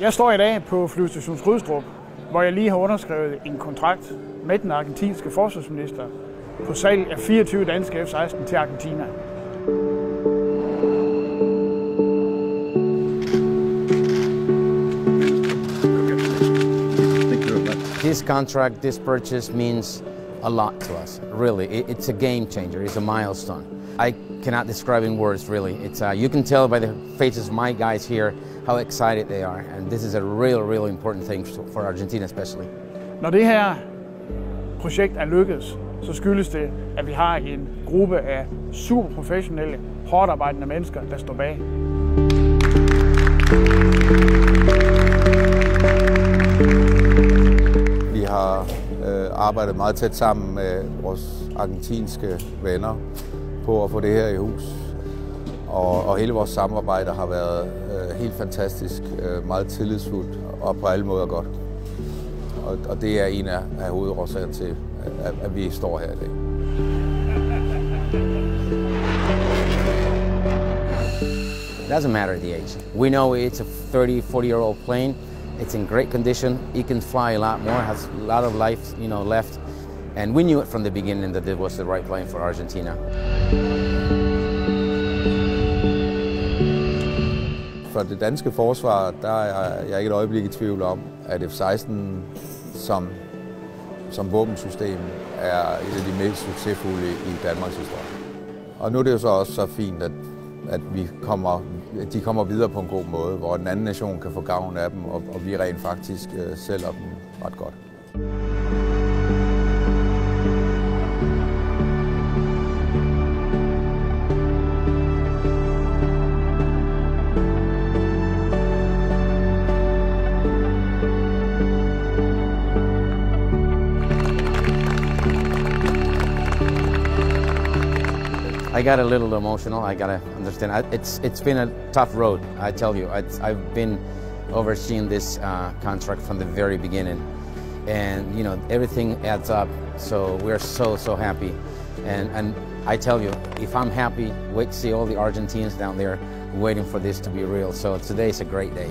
Jeg står i dag på Flyvestation Skrydstrup, hvor jeg lige har underskrevet en kontrakt med den argentinske forsvarsminister på salg af 24 danske F-16 til Argentina. This contract, this purchase means a lot to us, really. It's a game changer, it's a milestone. I cannot describe in words, really. You can tell by the faces of my guys here how excited they are, and this is a real important thing for Argentina especially. Når det her projekt er lykkedes, så skyldes det, at vi har en gruppe af super professionelle, hårdt arbejdende mennesker, der står bag. Vi har arbejdet meget tæt sammen med vores argentinske venner på at få det her i hus. Og hele vores samarbejde har været helt fantastisk, meget tillidsfuldt og på alle måder godt. Og det er en af hovedårsagerne til, at vi står her i dag. It doesn't matter the age. We know it's a 30-40-year-old plane. It's in great condition. It can fly a lot more, has a lot of life, left. And we knew it from the beginning that it was the right plane for Argentina. For det danske forsvar, der er jeg ikke et øjeblik i tvivl om, at F-16 som våbensystem er et af de mest succesfulde i Danmarks historie. Og nu er det jo så også så fint, at de kommer videre på en god måde, hvor den anden nation kan få gavn af dem, og vi rent faktisk sælger dem ret godt. I got a little emotional, I gotta understand. It's been a tough road, I tell you. I've been overseeing this contract from the very beginning. And everything adds up, so we're so happy. And I tell you, if I'm happy, wait to see all the Argentines down there waiting for this to be real. So today's a great day.